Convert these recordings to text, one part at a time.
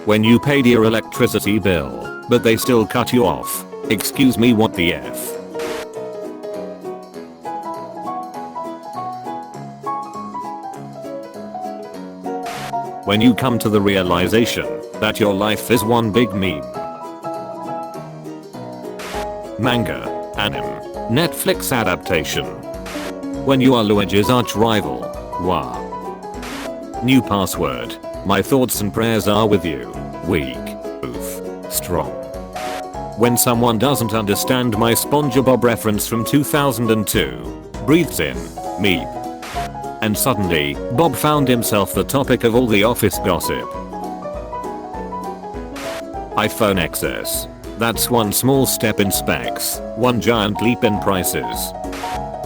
When you paid your electricity bill, but they still cut you off. Excuse me, what the F? When you come to the realization that your life is one big meme. Manga, anime, Netflix adaptation. When you are Luigi's arch rival. Wow. New password. My thoughts and prayers are with you. Weak. Oof. Strong. When someone doesn't understand my SpongeBob reference from 2002. Breathes in. Meep. And suddenly, Bob found himself the topic of all the office gossip. iPhone XS. That's one small step in specs, one giant leap in prices.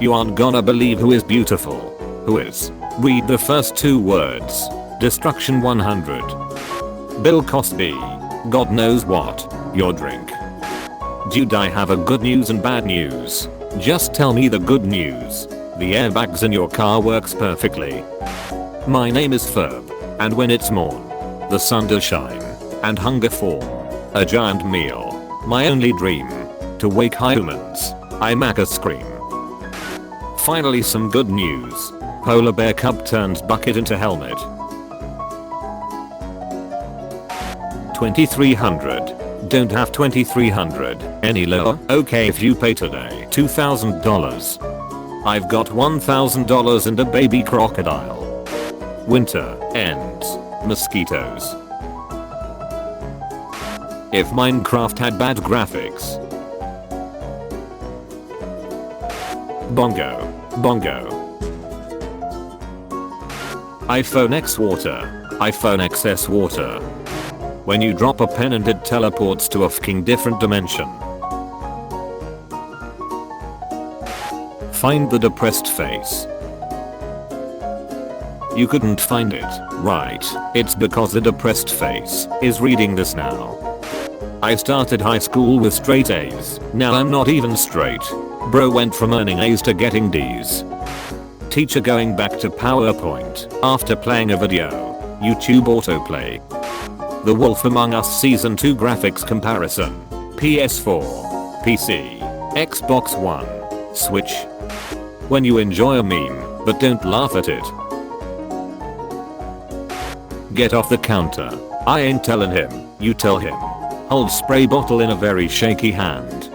You aren't gonna believe who is beautiful. Who is? Read the first two words. Destruction 100. Bill Cosby. God knows what. Your drink. Dude, I have a good news and bad news. Just tell me the good news. The airbags in your car works perfectly. My name is Ferb, and when it's morn, the sun does shine, and hunger form a giant meal. My only dream, to wake humans. I make a scream. Finally some good news. Polar bear cub turns bucket into helmet. 2300. Don't have 2300. Any lower? Okay, if you pay today $2,000. I've got $1,000 and a baby crocodile. Winter ends. Mosquitoes. If Minecraft had bad graphics. Bongo. Bongo. iPhone X water. iPhone XS water. When you drop a pen and it teleports to a fucking different dimension. Find the depressed face. You couldn't find it, right? It's because the depressed face is reading this now. I started high school with straight A's. Now I'm not even straight. Bro went from earning A's to getting D's. Teacher going back to PowerPoint after playing a video. YouTube autoplay. The Wolf Among Us Season 2 graphics comparison. PS4, PC, Xbox One, Switch. When you enjoy a meme, but don't laugh at it. Get off the counter. I ain't telling him, you tell him. Hold spray bottle in a very shaky hand.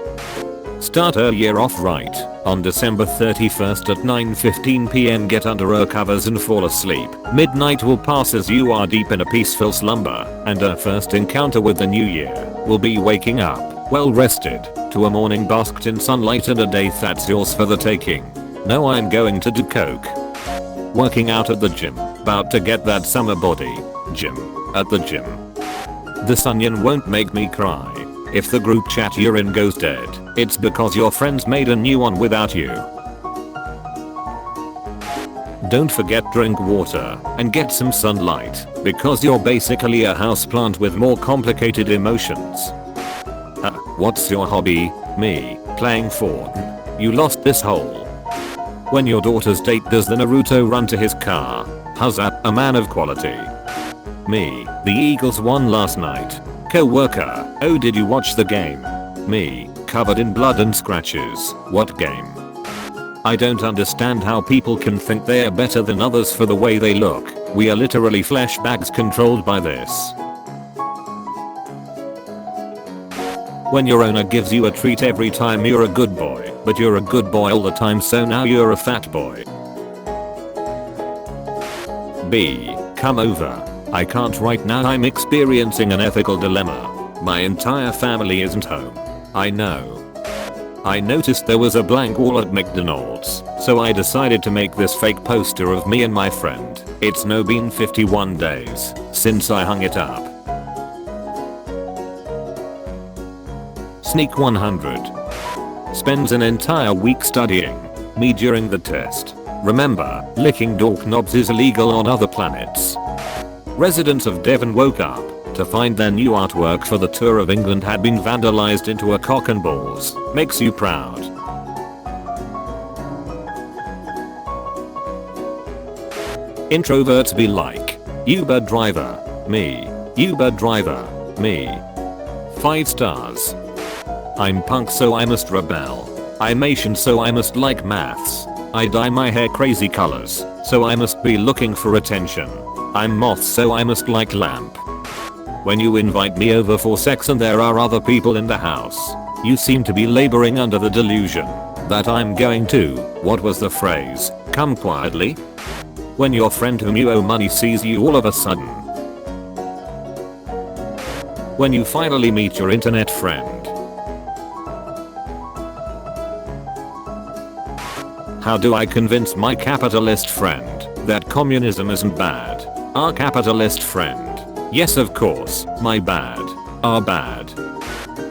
Start a year off right. On December 31st at 9:15 PM get under her covers and fall asleep. Midnight will pass as you are deep in a peaceful slumber, and our first encounter with the new year will be waking up, well rested, to a morning basked in sunlight and a day that's yours for the taking. No, I'm going to do coke. Working out at the gym, about to get that summer body. Gym. At the gym. This onion won't make me cry. If the group chat you're in goes dead, it's because your friends made a new one without you. Don't forget drink water and get some sunlight, because you're basically a houseplant with more complicated emotions. What's your hobby? Me, playing Fortnite. You lost this hole. When your daughter's date does the Naruto run to his car. How's that? A man of quality. Me, the Eagles won last night. Co-worker, oh did you watch the game? Me, covered in blood and scratches. What game? I don't understand how people can think they are better than others for the way they look. We are literally flesh bags controlled by this. When your owner gives you a treat every time you're a good boy, but you're a good boy all the time so now you're a fat boy. B. Come over. I can't right now, I'm experiencing an ethical dilemma. My entire family isn't home. I know. I noticed there was a blank wall at McDonald's, so I decided to make this fake poster of me and my friend. It's now been 51 days since I hung it up. Sneak 100. Spends an entire week studying me during the test. Remember, licking doorknobs is illegal on other planets. Residents of Devon woke up to find their new artwork for the tour of England had been vandalized into a cock and balls. Makes you proud. Introverts be like, Uber driver. Me. Uber driver. Me. 5 stars. I'm punk so I must rebel. I'm Asian so I must like maths. I dye my hair crazy colors, so I must be looking for attention. I'm moth so I must like lamp. When you invite me over for sex and there are other people in the house, you seem to be laboring under the delusion that I'm going to, what was the phrase, come quietly? When your friend whom you owe money sees you all of a sudden. When you finally meet your internet friend. How do I convince my capitalist friend that communism isn't bad? Our capitalist friend. Yes, of course, my bad. Are bad.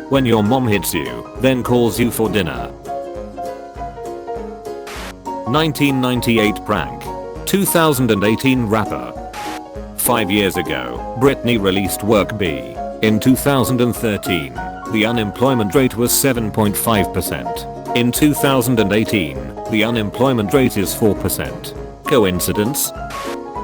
When your mom hits you, then calls you for dinner. 1998 prank. 2018 rapper. 5 years ago, Britney released Work B. In 2013, the unemployment rate was 7.5%. In 2018, the unemployment rate is 4%. Coincidence?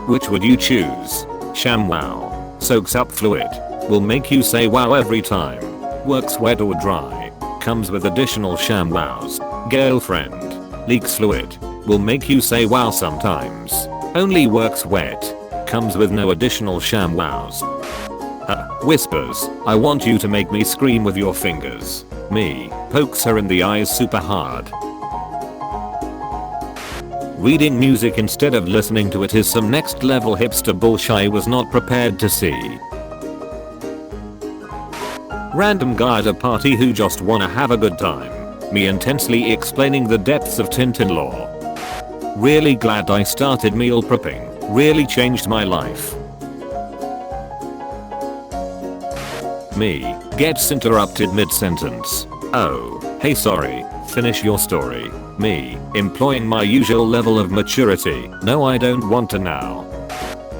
Which would you choose? ShamWow. Soaks up fluid. Will make you say wow every time. Works wet or dry. Comes with additional ShamWows. Girlfriend. Leaks fluid. Will make you say wow sometimes. Only works wet. Comes with no additional ShamWows. Whispers. I want you to make me scream with your fingers. Me. Pokes her in the eyes super hard. Reading music instead of listening to it is some next level hipster bullshit I was not prepared to see. Random guy at a party who just wanna have a good time. Me intensely explaining the depths of Tintin law. Really glad I started meal prepping. Really changed my life. Me. Gets interrupted mid-sentence. Oh, hey sorry, finish your story. Me. Employing my usual level of maturity. No, I don't want to now.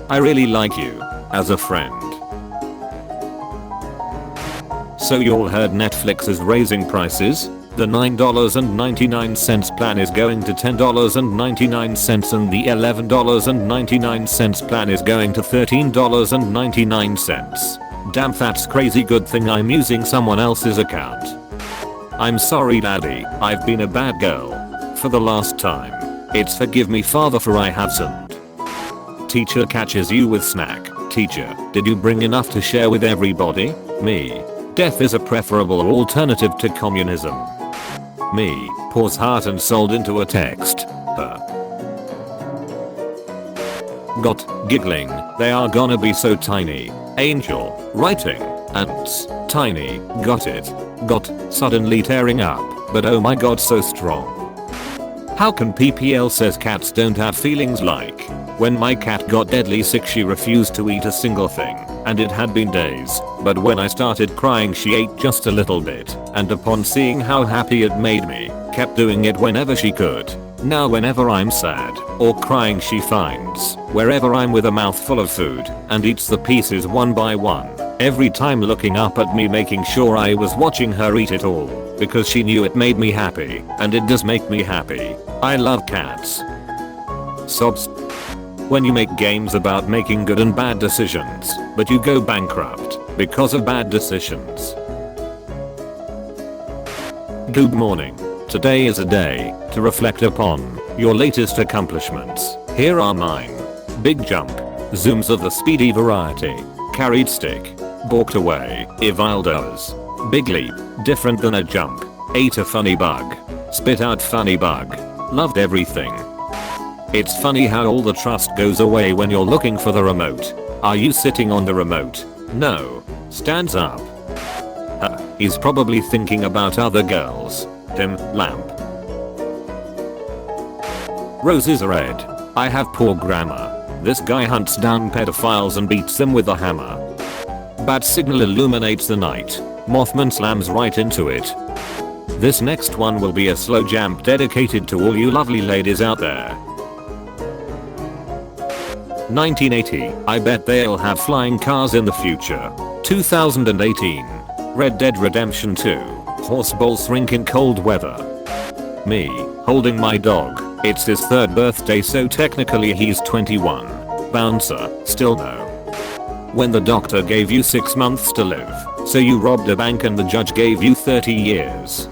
I really like you. As a friend. So you all heard Netflix is raising prices? The $9.99 plan is going to $10.99 and the $11.99 plan is going to $13.99. Damn, that's crazy. Good thing I'm using someone else's account. I'm sorry daddy, I've been a bad girl. For the last time. It's forgive me father for I have sinned. Teacher catches you with snack. Teacher, did you bring enough to share with everybody? Me. Death is a preferable alternative to communism. Me. Pours heart and soul into a text. Her. Got. Giggling. They are gonna be so tiny. Angel. Writing. Ants. Tiny. Got it. Got. Suddenly tearing up. But oh my god, so strong. How can PPL says cats don't have feelings like? When my cat got deadly sick she refused to eat a single thing, and it had been days, but when I started crying she ate just a little bit, and upon seeing how happy it made me, kept doing it whenever she could. Now whenever I'm sad or crying she finds wherever I'm with a mouthful of food and eats the pieces one by one, every time looking up at me making sure I was watching her eat it all, because she knew it made me happy, and it does make me happy. I love cats. Sobs. When you make games about making good and bad decisions, but you go bankrupt because of bad decisions. Good morning. Today is a day to reflect upon your latest accomplishments. Here are mine. Big jump. Zooms of the speedy variety. Carried stick. Balked away. Evildoers. Big leap. Different than a jump. Ate a funny bug. Spit out funny bug. Loved everything. It's funny how all the trust goes away when you're looking for the remote. Are you sitting on the remote? No. Stands up. He's probably thinking about other girls. Dim lamp. Roses are red. I have poor grammar. This guy hunts down pedophiles and beats them with a hammer. Bat signal illuminates the night. Mothman slams right into it. This next one will be a slow jam dedicated to all you lovely ladies out there. 1980. I bet they'll have flying cars in the future. 2018. Red Dead Redemption 2. Horseballs rink in cold weather. Me. Holding my dog. It's his 3rd birthday so technically he's 21. Bouncer. Still no. When the doctor gave you 6 months to live, so you robbed a bank and the judge gave you 30 years.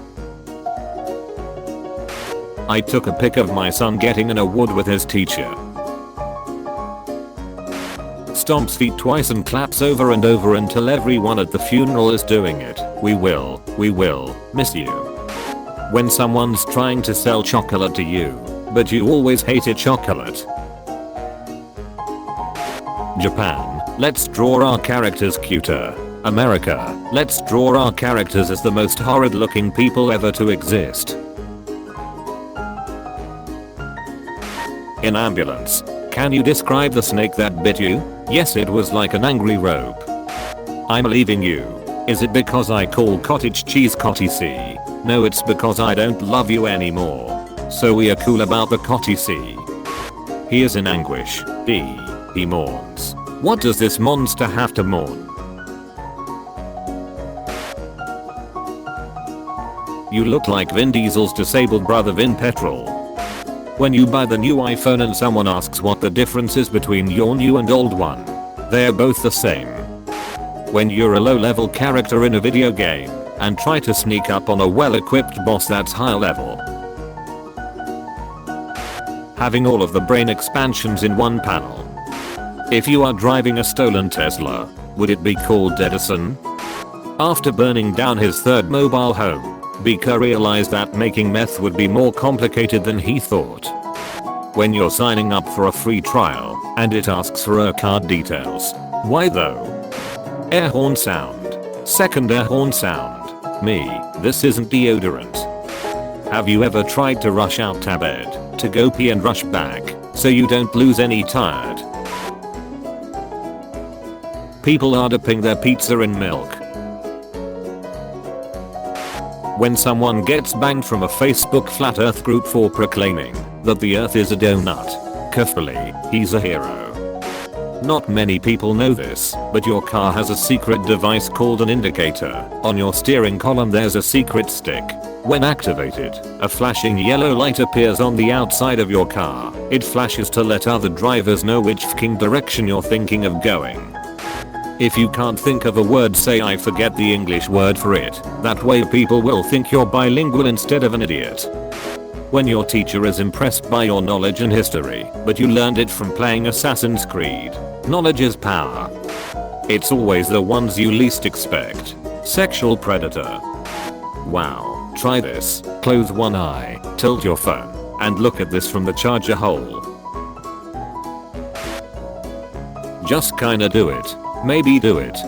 I took a pic of my son getting an award with his teacher. Stomps feet twice and claps over and over until everyone at the funeral is doing it. We will miss you. When someone's trying to sell chocolate to you, but you always hated chocolate. Japan, let's draw our characters cuter. America, let's draw our characters as the most horrid looking people ever to exist. In ambulance, can you describe the snake that bit you? Yes, it was like an angry rope. I'm leaving you. Is it because I call cottage cheese Cotty C? No, it's because I don't love you anymore. So we are cool about the Cotty C. He is in anguish. He mourns. What does this monster have to mourn? You look like Vin Diesel's disabled brother Vin Petrol. When you buy the new iPhone and someone asks what the difference is between your new and old one, they're both the same. When you're a low-level character in a video game and try to sneak up on a well-equipped boss that's high level. Having all of the brain expansions in one panel. If you are driving a stolen Tesla, would it be called Edison? After burning down his third mobile home, Beaker realized that making meth would be more complicated than he thought. When you're signing up for a free trial and it asks for air card details. Why though? Air horn sound. Second air horn sound. Me, this isn't deodorant. Have you ever tried to rush out to bed to go pee and rush back so you don't lose any tired? People are dipping their pizza in milk. When someone gets banned from a Facebook flat earth group for proclaiming that the earth is a donut, carefully, he's a hero. Not many people know this, but your car has a secret device called an indicator. On your steering column there's a secret stick. When activated, a flashing yellow light appears on the outside of your car. It flashes to let other drivers know which fucking direction you're thinking of going. If you can't think of a word, say I forget the English word for it. That way people will think you're bilingual instead of an idiot. When your teacher is impressed by your knowledge and history, but you learned it from playing Assassin's Creed. Knowledge is power. It's always the ones you least expect. Sexual predator. Wow, try this. Close one eye, tilt your phone, and look at this from the charger hole. Just kinda do it. Maybe do it.